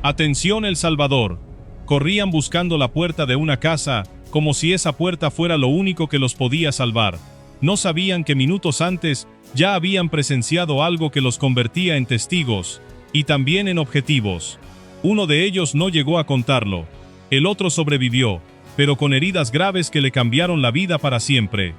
Atención El Salvador. Corrían buscando la puerta de una casa, como si esa puerta fuera lo único que los podía salvar. No sabían que minutos antes ya habían presenciado algo que los convertía en testigos, y también en objetivos. Uno de ellos no llegó a contarlo. El otro sobrevivió, pero con heridas graves que le cambiaron la vida para siempre.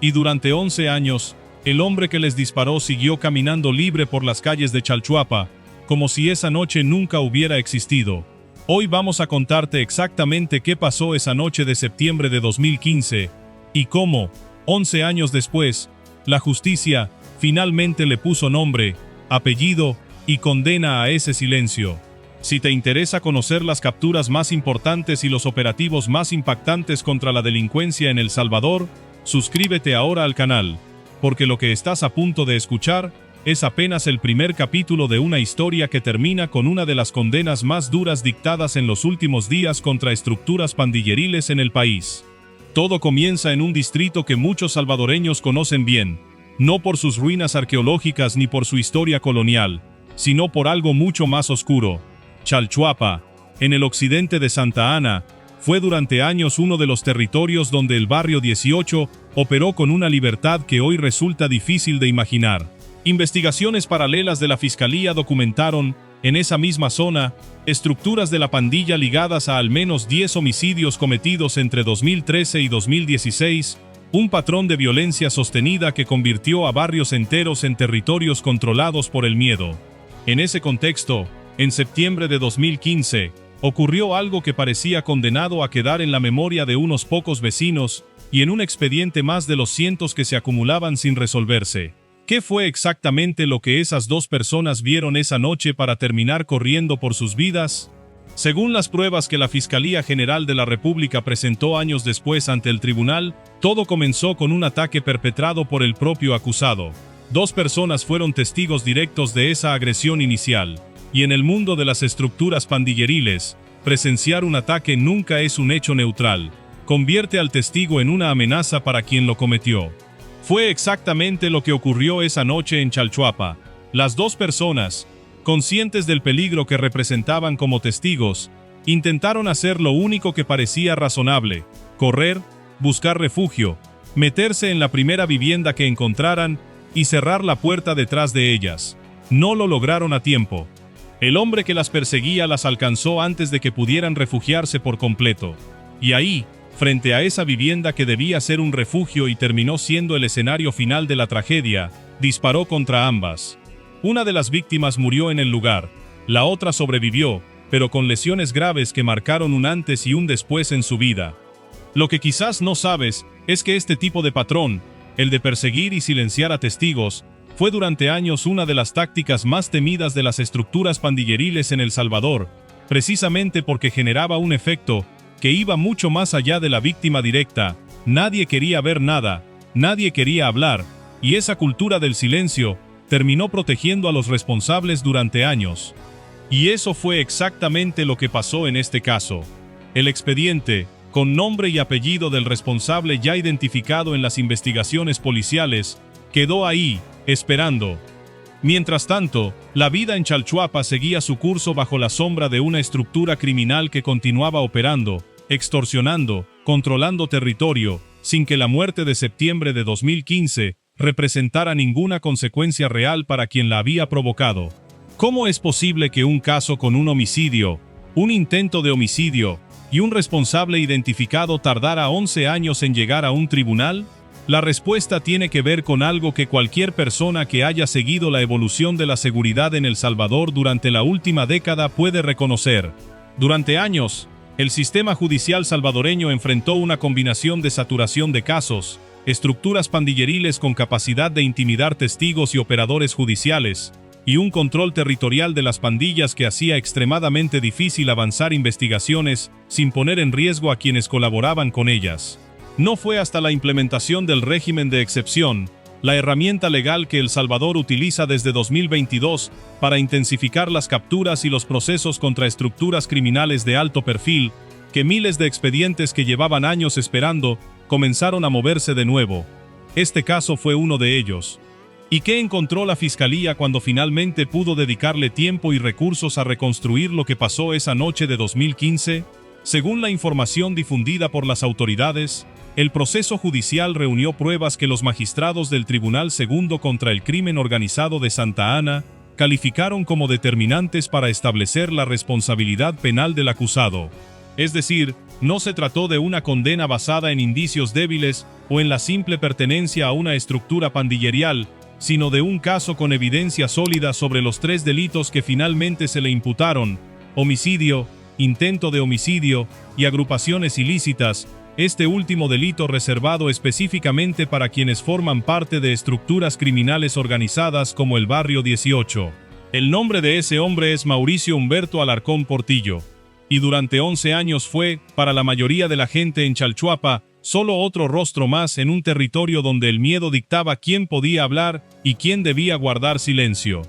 Y durante 11 años, el hombre que les disparó siguió caminando libre por las calles de Chalchuapa, como si esa noche nunca hubiera existido. Hoy vamos a contarte exactamente qué pasó esa noche de septiembre de 2015, y cómo, 11 años después, la justicia finalmente le puso nombre, apellido y condena a ese silencio. Si te interesa conocer las capturas más importantes y los operativos más impactantes contra la delincuencia en El Salvador, suscríbete ahora al canal, porque lo que estás a punto de escuchar es apenas el primer capítulo de una historia que termina con una de las condenas más duras dictadas en los últimos días contra estructuras pandilleriles en el país. Todo comienza en un distrito que muchos salvadoreños conocen bien, no por sus ruinas arqueológicas ni por su historia colonial, sino por algo mucho más oscuro. Chalchuapa, en el occidente de Santa Ana, fue durante años uno de los territorios donde el barrio 18 operó con una libertad que hoy resulta difícil de imaginar. Investigaciones paralelas de la Fiscalía documentaron, en esa misma zona, estructuras de la pandilla ligadas a al menos 10 homicidios cometidos entre 2013 y 2016, un patrón de violencia sostenida que convirtió a barrios enteros en territorios controlados por el miedo. En ese contexto, en septiembre de 2015, ocurrió algo que parecía condenado a quedar en la memoria de unos pocos vecinos y en un expediente más de los cientos que se acumulaban sin resolverse. ¿Qué fue exactamente lo que esas dos personas vieron esa noche para terminar corriendo por sus vidas? Según las pruebas que la Fiscalía General de la República presentó años después ante el tribunal, todo comenzó con un ataque perpetrado por el propio acusado. Dos personas fueron testigos directos de esa agresión inicial, y en el mundo de las estructuras pandilleriles, presenciar un ataque nunca es un hecho neutral. Convierte al testigo en una amenaza para quien lo cometió. Fue exactamente lo que ocurrió esa noche en Chalchuapa. Las dos personas, conscientes del peligro que representaban como testigos, intentaron hacer lo único que parecía razonable: correr, buscar refugio, meterse en la primera vivienda que encontraran y cerrar la puerta detrás de ellas. No lo lograron a tiempo. El hombre que las perseguía las alcanzó antes de que pudieran refugiarse por completo. Y ahí, frente a esa vivienda que debía ser un refugio y terminó siendo el escenario final de la tragedia, disparó contra ambas. Una de las víctimas murió en el lugar, la otra sobrevivió, pero con lesiones graves que marcaron un antes y un después en su vida. Lo que quizás no sabes es que este tipo de patrón, el de perseguir y silenciar a testigos, fue durante años una de las tácticas más temidas de las estructuras pandilleriles en El Salvador, precisamente porque generaba un efecto que iba mucho más allá de la víctima directa. Nadie quería ver nada, nadie quería hablar, y esa cultura del silencio terminó protegiendo a los responsables durante años. Y eso fue exactamente lo que pasó en este caso. El expediente, con nombre y apellido del responsable ya identificado en las investigaciones policiales, quedó ahí, esperando. Mientras tanto, la vida en Chalchuapa seguía su curso bajo la sombra de una estructura criminal que continuaba operando, extorsionando, controlando territorio, sin que la muerte de septiembre de 2015 representara ninguna consecuencia real para quien la había provocado. ¿Cómo es posible que un caso con un homicidio, un intento de homicidio y un responsable identificado tardara 11 años en llegar a un tribunal? La respuesta tiene que ver con algo que cualquier persona que haya seguido la evolución de la seguridad en El Salvador durante la última década puede reconocer. Durante años, el sistema judicial salvadoreño enfrentó una combinación de saturación de casos, estructuras pandilleriles con capacidad de intimidar testigos y operadores judiciales, y un control territorial de las pandillas que hacía extremadamente difícil avanzar investigaciones sin poner en riesgo a quienes colaboraban con ellas. No fue hasta la implementación del régimen de excepción, la herramienta legal que El Salvador utiliza desde 2022 para intensificar las capturas y los procesos contra estructuras criminales de alto perfil, que miles de expedientes que llevaban años esperando comenzaron a moverse de nuevo. Este caso fue uno de ellos. ¿Y qué encontró la fiscalía cuando finalmente pudo dedicarle tiempo y recursos a reconstruir lo que pasó esa noche de 2015? Según la información difundida por las autoridades, el proceso judicial reunió pruebas que los magistrados del Tribunal Segundo contra el Crimen Organizado de Santa Ana calificaron como determinantes para establecer la responsabilidad penal del acusado. Es decir, no se trató de una condena basada en indicios débiles o en la simple pertenencia a una estructura pandillerial, sino de un caso con evidencia sólida sobre los 3 delitos que finalmente se le imputaron: homicidio, intento de homicidio y agrupaciones ilícitas, este último delito reservado específicamente para quienes forman parte de estructuras criminales organizadas como el Barrio 18. El nombre de ese hombre es Mauricio Humberto Alarcón Portillo, y durante 11 años fue, para la mayoría de la gente en Chalchuapa, solo otro rostro más en un territorio donde el miedo dictaba quién podía hablar y quién debía guardar silencio.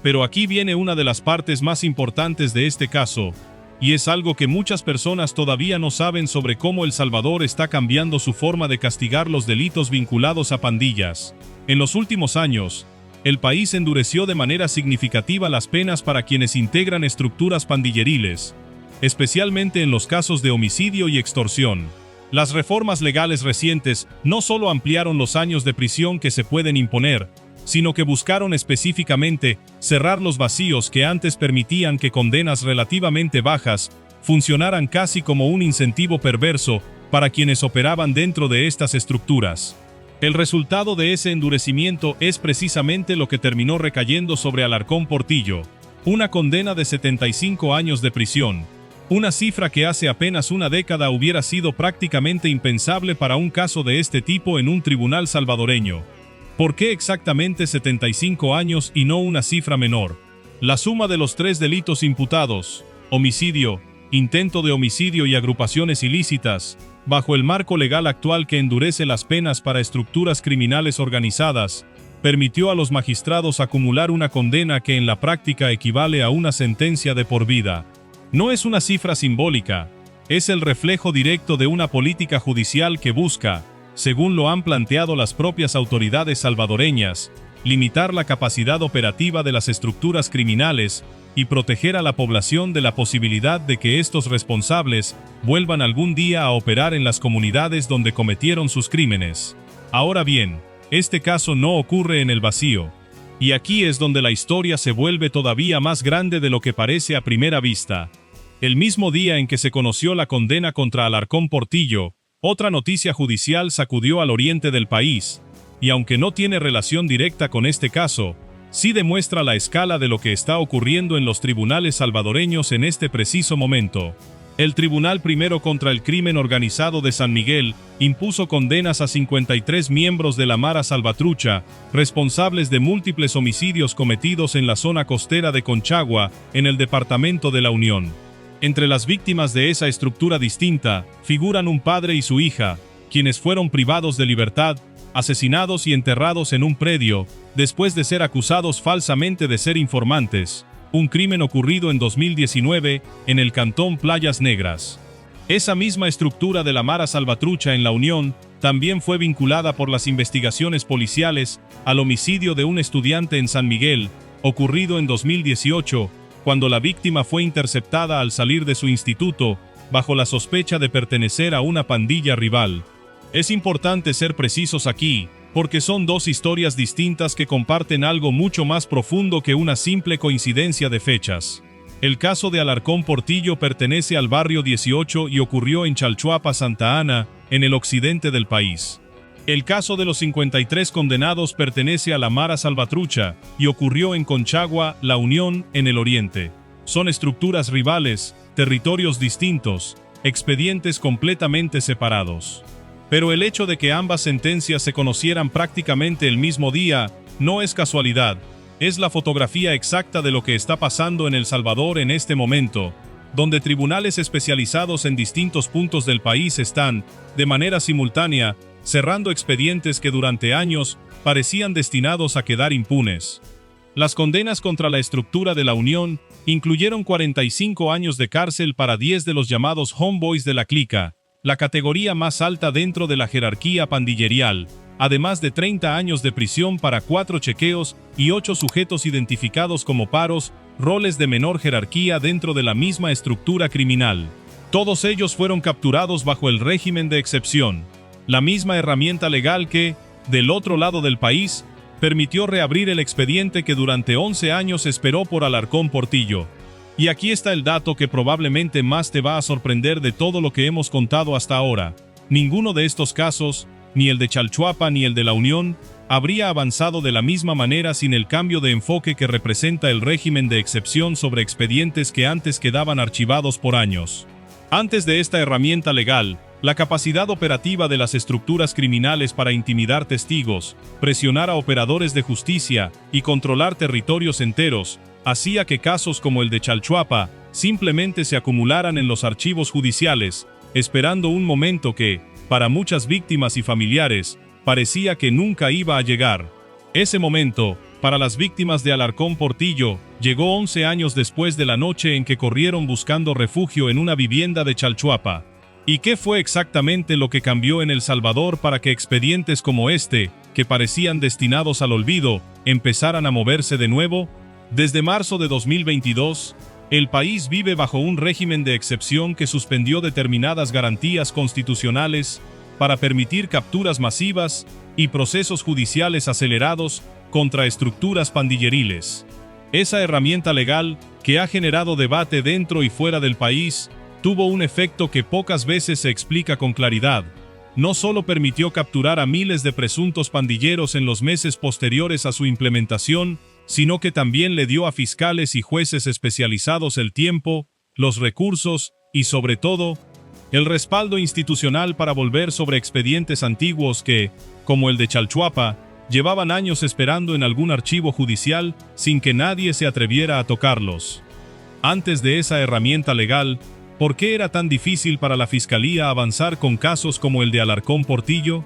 Pero aquí viene una de las partes más importantes de este caso, y es algo que muchas personas todavía no saben sobre cómo El Salvador está cambiando su forma de castigar los delitos vinculados a pandillas. En los últimos años, el país endureció de manera significativa las penas para quienes integran estructuras pandilleriles, especialmente en los casos de homicidio y extorsión. Las reformas legales recientes no solo ampliaron los años de prisión que se pueden imponer, sino que buscaron específicamente cerrar los vacíos que antes permitían que condenas relativamente bajas funcionaran casi como un incentivo perverso para quienes operaban dentro de estas estructuras. El resultado de ese endurecimiento es precisamente lo que terminó recayendo sobre Alarcón Portillo: una condena de 75 años de prisión. Una cifra que hace apenas una década hubiera sido prácticamente impensable para un caso de este tipo en un tribunal salvadoreño. ¿Por qué exactamente 75 años y no una cifra menor? La suma de los 3 delitos imputados, homicidio, intento de homicidio y agrupaciones ilícitas, bajo el marco legal actual que endurece las penas para estructuras criminales organizadas, permitió a los magistrados acumular una condena que en la práctica equivale a una sentencia de por vida. No es una cifra simbólica, es el reflejo directo de una política judicial que busca, según lo han planteado las propias autoridades salvadoreñas, limitar la capacidad operativa de las estructuras criminales y proteger a la población de la posibilidad de que estos responsables vuelvan algún día a operar en las comunidades donde cometieron sus crímenes. Ahora bien, este caso no ocurre en el vacío. Y aquí es donde la historia se vuelve todavía más grande de lo que parece a primera vista. El mismo día en que se conoció la condena contra Alarcón Portillo, otra noticia judicial sacudió al oriente del país, y aunque no tiene relación directa con este caso, sí demuestra la escala de lo que está ocurriendo en los tribunales salvadoreños en este preciso momento. El Tribunal Primero contra el Crimen Organizado de San Miguel impuso condenas a 53 miembros de la Mara Salvatrucha, responsables de múltiples homicidios cometidos en la zona costera de Conchagua, en el departamento de La Unión. Entre las víctimas de esa estructura distinta, figuran un padre y su hija, quienes fueron privados de libertad, asesinados y enterrados en un predio, después de ser acusados falsamente de ser informantes. Un crimen ocurrido en 2019 en el cantón Playas Negras. Esa misma estructura de la Mara Salvatrucha en La Unión también fue vinculada por las investigaciones policiales al homicidio de un estudiante en San Miguel, ocurrido en 2018, cuando la víctima fue interceptada al salir de su instituto, bajo la sospecha de pertenecer a una pandilla rival. Es importante ser precisos aquí, porque son 2 historias distintas que comparten algo mucho más profundo que una simple coincidencia de fechas. El caso de Alarcón Portillo pertenece al Barrio 18 y ocurrió en Chalchuapa, Santa Ana, en el occidente del país. El caso de los 53 condenados pertenece a la Mara Salvatrucha y ocurrió en Conchagua, La Unión, en el oriente. Son estructuras rivales, territorios distintos, expedientes completamente separados. Pero el hecho de que ambas sentencias se conocieran prácticamente el mismo día no es casualidad, es la fotografía exacta de lo que está pasando en El Salvador en este momento, donde tribunales especializados en distintos puntos del país están, de manera simultánea, cerrando expedientes que durante años parecían destinados a quedar impunes. Las condenas contra la estructura de La Unión incluyeron 45 años de cárcel para 10 de los llamados homeboys de la clica, la categoría más alta dentro de la jerarquía pandillerial, además de 30 años de prisión para 4 chequeos y 8 sujetos identificados como paros, roles de menor jerarquía dentro de la misma estructura criminal. Todos ellos fueron capturados bajo el régimen de excepción, la misma herramienta legal que, del otro lado del país, permitió reabrir el expediente que durante 11 años esperó por Alarcón Portillo. Y aquí está el dato que probablemente más te va a sorprender de todo lo que hemos contado hasta ahora. Ninguno de estos casos, ni el de Chalchuapa ni el de La Unión, habría avanzado de la misma manera sin el cambio de enfoque que representa el régimen de excepción sobre expedientes que antes quedaban archivados por años. Antes de esta herramienta legal, la capacidad operativa de las estructuras criminales para intimidar testigos, presionar a operadores de justicia y controlar territorios enteros, hacía que casos como el de Chalchuapa simplemente se acumularan en los archivos judiciales, esperando un momento que, para muchas víctimas y familiares, parecía que nunca iba a llegar. Ese momento, para las víctimas de Alarcón Portillo, llegó 11 años después de la noche en que corrieron buscando refugio en una vivienda de Chalchuapa. ¿Y qué fue exactamente lo que cambió en El Salvador para que expedientes como este, que parecían destinados al olvido, empezaran a moverse de nuevo? Desde marzo de 2022, el país vive bajo un régimen de excepción que suspendió determinadas garantías constitucionales para permitir capturas masivas y procesos judiciales acelerados contra estructuras pandilleriles. Esa herramienta legal, que ha generado debate dentro y fuera del país, tuvo un efecto que pocas veces se explica con claridad. No solo permitió capturar a miles de presuntos pandilleros en los meses posteriores a su implementación, sino que también le dio a fiscales y jueces especializados el tiempo, los recursos y, sobre todo, el respaldo institucional para volver sobre expedientes antiguos que, como el de Chalchuapa, llevaban años esperando en algún archivo judicial sin que nadie se atreviera a tocarlos. Antes de esa herramienta legal, ¿por qué era tan difícil para la Fiscalía avanzar con casos como el de Alarcón Portillo?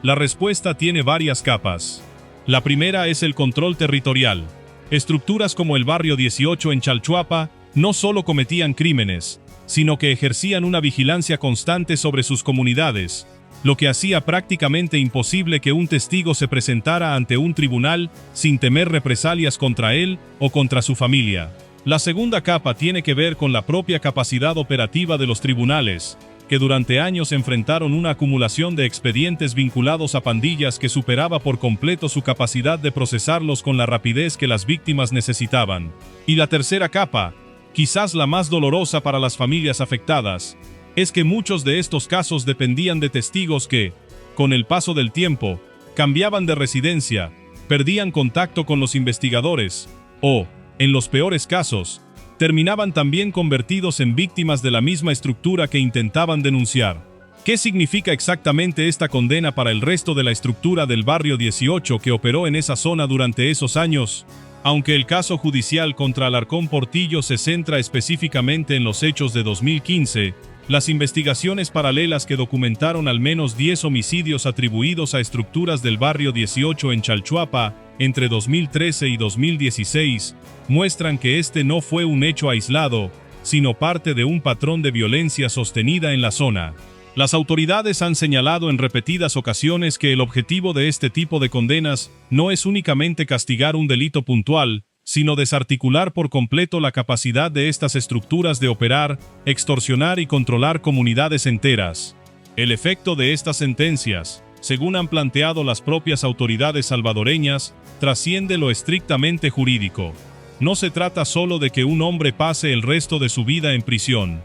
La respuesta tiene varias capas. La primera es el control territorial. Estructuras como el Barrio 18 en Chalchuapa no solo cometían crímenes, sino que ejercían una vigilancia constante sobre sus comunidades, lo que hacía prácticamente imposible que un testigo se presentara ante un tribunal sin temer represalias contra él o contra su familia. La segunda capa tiene que ver con la propia capacidad operativa de los tribunales, que durante años enfrentaron una acumulación de expedientes vinculados a pandillas que superaba por completo su capacidad de procesarlos con la rapidez que las víctimas necesitaban. Y la tercera capa, quizás la más dolorosa para las familias afectadas, es que muchos de estos casos dependían de testigos que, con el paso del tiempo, cambiaban de residencia, perdían contacto con los investigadores, o, en los peores casos, terminaban también convertidos en víctimas de la misma estructura que intentaban denunciar. ¿Qué significa exactamente esta condena para el resto de la estructura del Barrio 18 que operó en esa zona durante esos años? Aunque el caso judicial contra Alarcón Portillo se centra específicamente en los hechos de 2015, las investigaciones paralelas que documentaron al menos 10 homicidios atribuidos a estructuras del Barrio 18 en Chalchuapa entre 2013 y 2016 muestran que este no fue un hecho aislado, sino parte de un patrón de violencia sostenida en la zona. Las autoridades han señalado en repetidas ocasiones que el objetivo de este tipo de condenas no es únicamente castigar un delito puntual, sino desarticular por completo la capacidad de estas estructuras de operar, extorsionar y controlar comunidades enteras. El efecto de estas sentencias, según han planteado las propias autoridades salvadoreñas, trasciende lo estrictamente jurídico. No se trata solo de que un hombre pase el resto de su vida en prisión.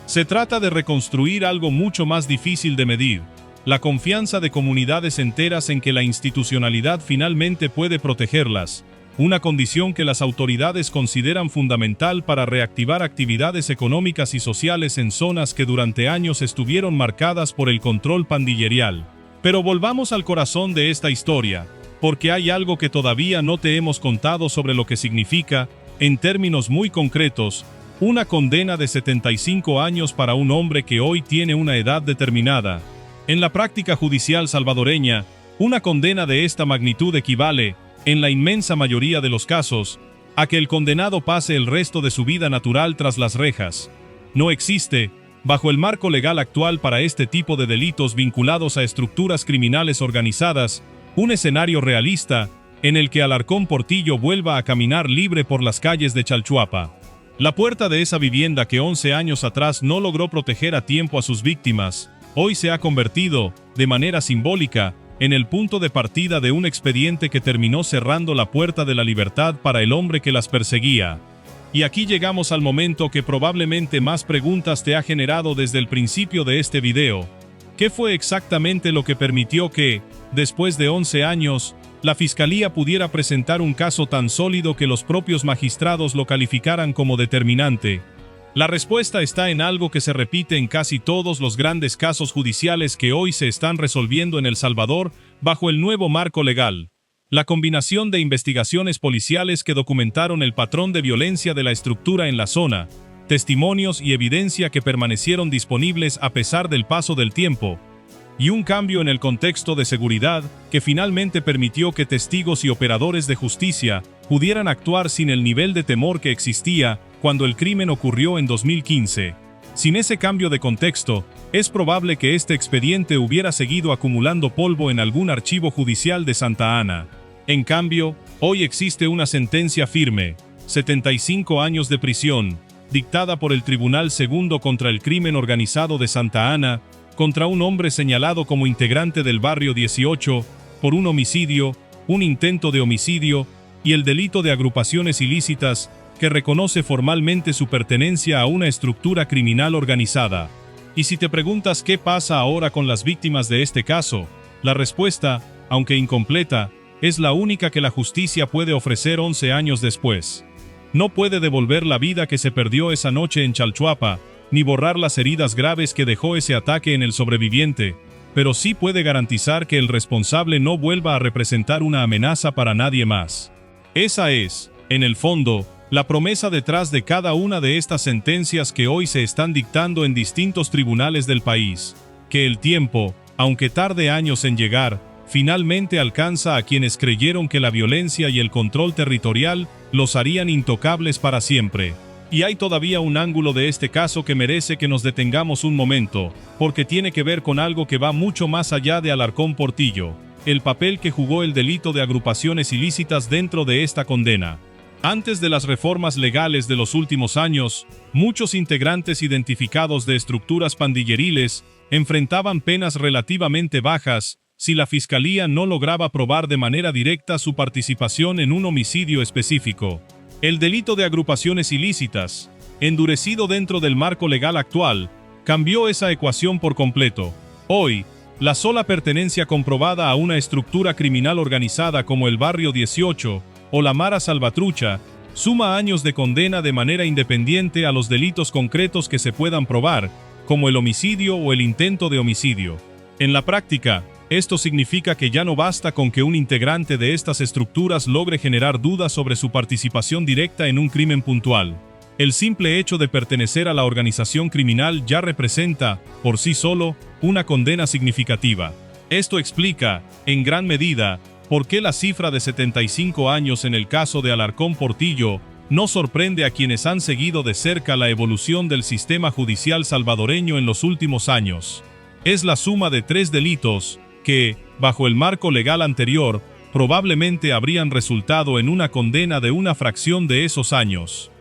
Se trata de reconstruir algo mucho más difícil de medir: la confianza de comunidades enteras en que la institucionalidad finalmente puede protegerlas, una condición que las autoridades consideran fundamental para reactivar actividades económicas y sociales en zonas que durante años estuvieron marcadas por el control pandillerial. Pero volvamos al corazón de esta historia, porque hay algo que todavía no te hemos contado sobre lo que significa, en términos muy concretos, una condena de 75 años para un hombre que hoy tiene una edad determinada. En la práctica judicial salvadoreña, una condena de esta magnitud equivale, en la inmensa mayoría de los casos, a que el condenado pase el resto de su vida natural tras las rejas. No existe, Bajo el marco legal actual para este tipo de delitos vinculados a estructuras criminales organizadas, un escenario realista en el que Alarcón Portillo vuelva a caminar libre por las calles de Chalchuapa. La puerta de esa vivienda que 11 años atrás no logró proteger a tiempo a sus víctimas, hoy se ha convertido, de manera simbólica, en el punto de partida de un expediente que terminó cerrando la puerta de la libertad para el hombre que las perseguía. Y aquí llegamos al momento que probablemente más preguntas te ha generado desde el principio de este video. ¿Qué fue exactamente lo que permitió que, después de 11 años, la Fiscalía pudiera presentar un caso tan sólido que los propios magistrados lo calificaran como determinante? La respuesta está en algo que se repite en casi todos los grandes casos judiciales que hoy se están resolviendo en El Salvador bajo el nuevo marco legal. La combinación de investigaciones policiales que documentaron el patrón de violencia de la estructura en la zona, testimonios y evidencia que permanecieron disponibles a pesar del paso del tiempo, y un cambio en el contexto de seguridad que finalmente permitió que testigos y operadores de justicia pudieran actuar sin el nivel de temor que existía cuando el crimen ocurrió en 2015. Sin ese cambio de contexto, es probable que este expediente hubiera seguido acumulando polvo en algún archivo judicial de Santa Ana. En cambio, hoy existe una sentencia firme, 75 años de prisión, dictada por el Tribunal Segundo contra el Crimen Organizado de Santa Ana, contra un hombre señalado como integrante del Barrio 18, por un homicidio, un intento de homicidio y el delito de agrupaciones ilícitas, que reconoce formalmente su pertenencia a una estructura criminal organizada. Y si te preguntas qué pasa ahora con las víctimas de este caso, la respuesta, aunque incompleta, es la única que la justicia puede ofrecer 11 años después. No puede devolver la vida que se perdió esa noche en Chalchuapa, ni borrar las heridas graves que dejó ese ataque en el sobreviviente, pero sí puede garantizar que el responsable no vuelva a representar una amenaza para nadie más. Esa es, en el fondo, la promesa detrás de cada una de estas sentencias que hoy se están dictando en distintos tribunales del país, que el tiempo, aunque tarde años en llegar, finalmente alcanza a quienes creyeron que la violencia y el control territorial los harían intocables para siempre. Y hay todavía un ángulo de este caso que merece que nos detengamos un momento, porque tiene que ver con algo que va mucho más allá de Alarcón Portillo, el papel que jugó el delito de agrupaciones ilícitas dentro de esta condena. Antes de las reformas legales de los últimos años, muchos integrantes identificados de estructuras pandilleriles enfrentaban penas relativamente bajas si la Fiscalía no lograba probar de manera directa su participación en un homicidio específico. El delito de agrupaciones ilícitas, endurecido dentro del marco legal actual, cambió esa ecuación por completo. Hoy, la sola pertenencia comprobada a una estructura criminal organizada como el Barrio 18 o la Mara Salvatrucha suma años de condena de manera independiente a los delitos concretos que se puedan probar, como el homicidio o el intento de homicidio. En la práctica, esto significa que ya no basta con que un integrante de estas estructuras logre generar dudas sobre su participación directa en un crimen puntual. El simple hecho de pertenecer a la organización criminal ya representa, por sí solo, una condena significativa. Esto explica, en gran medida, por qué la cifra de 75 años en el caso de Alarcón Portillo no sorprende a quienes han seguido de cerca la evolución del sistema judicial salvadoreño en los últimos años. Es la suma de 3 delitos que, bajo el marco legal anterior, probablemente habrían resultado en una condena de una fracción de esos años.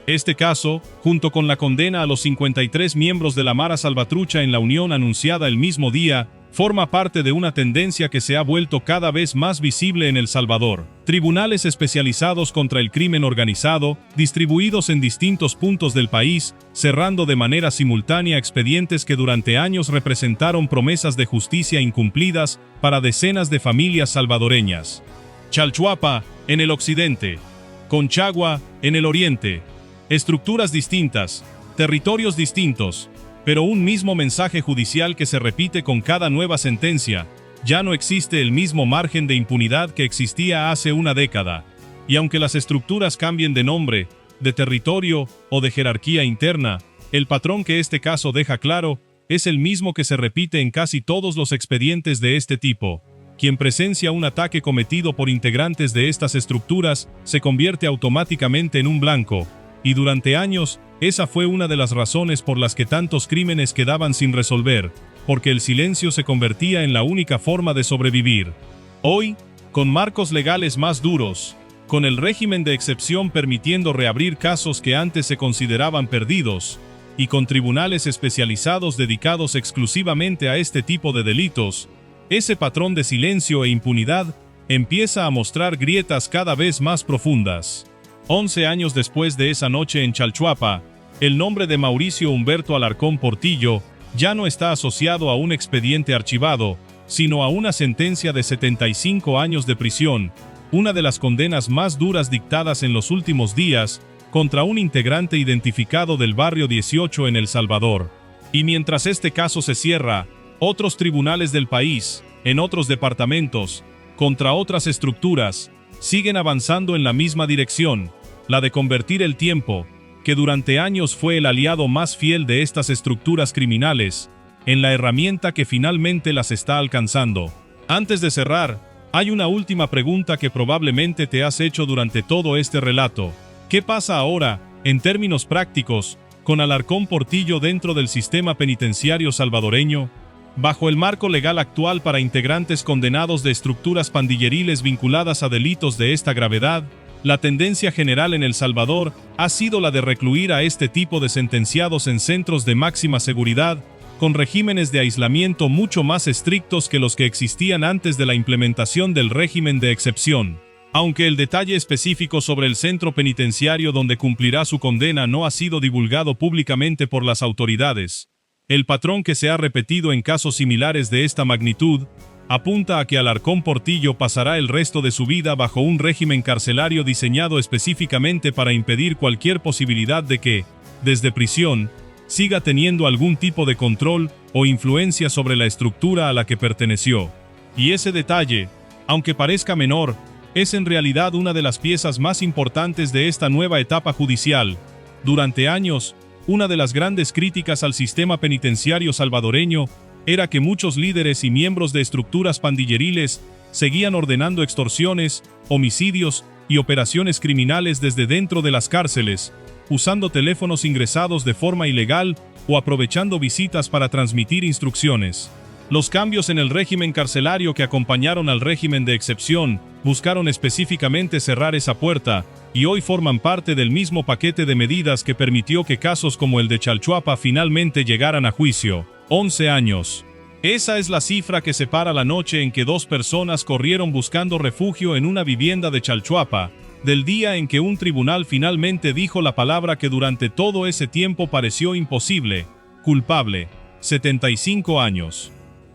Este caso, junto con la condena a los 53 miembros de la Mara Salvatrucha en la unión anunciada el mismo día, forma parte de una tendencia que se ha vuelto cada vez más visible en El Salvador. Tribunales especializados contra el crimen organizado, distribuidos en distintos puntos del país, cerrando de manera simultánea expedientes que durante años representaron promesas de justicia incumplidas para decenas de familias salvadoreñas. Chalchuapa, en el occidente. Conchagua, en el oriente. Estructuras distintas, territorios distintos, pero un mismo mensaje judicial que se repite con cada nueva sentencia. Ya no existe el mismo margen de impunidad que existía hace una década. Y aunque las estructuras cambien de nombre, de territorio o de jerarquía interna, el patrón que este caso deja claro es el mismo que se repite en casi todos los expedientes de este tipo. Quien presencia un ataque cometido por integrantes de estas estructuras se convierte automáticamente en un blanco. y durante años, esa fue una de las razones por las que tantos crímenes quedaban sin resolver, porque el silencio se convertía en la única forma de sobrevivir. Hoy, con marcos legales más duros, con el régimen de excepción permitiendo reabrir casos que antes se consideraban perdidos, y con tribunales especializados dedicados exclusivamente a este tipo de delitos, ese patrón de silencio e impunidad empieza a mostrar grietas cada vez más profundas. 11 años después de esa noche en Chalchuapa, el nombre de Mauricio Humberto Alarcón Portillo ya no está asociado a un expediente archivado, sino a una sentencia de 75 años de prisión, una de las condenas más duras dictadas en los últimos días contra un integrante identificado del barrio 18 en El Salvador. Y mientras este caso se cierra, otros tribunales del país, en otros departamentos, contra otras estructuras, siguen avanzando en la misma dirección, la de convertir el tiempo, que durante años fue el aliado más fiel de estas estructuras criminales, en la herramienta que finalmente las está alcanzando. Antes de cerrar, hay una última pregunta que probablemente te has hecho durante todo este relato. ¿Qué pasa ahora, en términos prácticos, con Alarcón Portillo dentro del sistema penitenciario salvadoreño? Bajo el marco legal actual para integrantes condenados de estructuras pandilleriles vinculadas a delitos de esta gravedad, la tendencia general en El Salvador ha sido la de recluir a este tipo de sentenciados en centros de máxima seguridad, con regímenes de aislamiento mucho más estrictos que los que existían antes de la implementación del régimen de excepción. Aunque el detalle específico sobre el centro penitenciario donde cumplirá su condena no ha sido divulgado públicamente por las autoridades, el patrón que se ha repetido en casos similares de esta magnitud apunta a que Alarcón Portillo pasará el resto de su vida bajo un régimen carcelario diseñado específicamente para impedir cualquier posibilidad de que, desde prisión, siga teniendo algún tipo de control o influencia sobre la estructura a la que perteneció. Y ese detalle, aunque parezca menor, es en realidad una de las piezas más importantes de esta nueva etapa judicial. Durante años, una de las grandes críticas al sistema penitenciario salvadoreño era que muchos líderes y miembros de estructuras pandilleriles seguían ordenando extorsiones, homicidios y operaciones criminales desde dentro de las cárceles, usando teléfonos ingresados de forma ilegal o aprovechando visitas para transmitir instrucciones. Los cambios en el régimen carcelario que acompañaron al régimen de excepción buscaron específicamente cerrar esa puerta, y hoy forman parte del mismo paquete de medidas que permitió que casos como el de Chalchuapa finalmente llegaran a juicio. 11 años. Esa es la cifra que separa la noche en que dos personas corrieron buscando refugio en una vivienda de Chalchuapa, del día en que un tribunal finalmente dijo la palabra que durante todo ese tiempo pareció imposible: culpable. 75 años.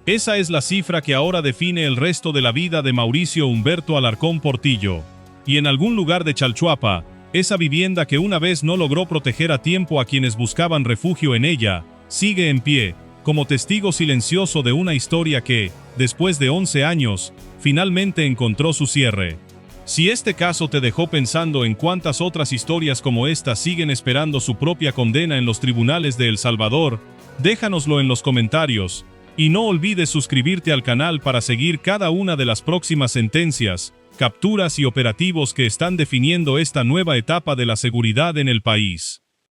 Esa es la cifra que ahora define el resto de la vida de Mauricio Humberto Alarcón Portillo. Y en algún lugar de Chalchuapa, esa vivienda que una vez no logró proteger a tiempo a quienes buscaban refugio en ella, sigue en pie, como testigo silencioso de una historia que, después de 11 años, finalmente encontró su cierre. Si este caso te dejó pensando en cuántas otras historias como esta siguen esperando su propia condena en los tribunales de El Salvador, déjanoslo en los comentarios, y no olvides suscribirte al canal para seguir cada una de las próximas sentencias, capturas y operativos que están definiendo esta nueva etapa de la seguridad en el país.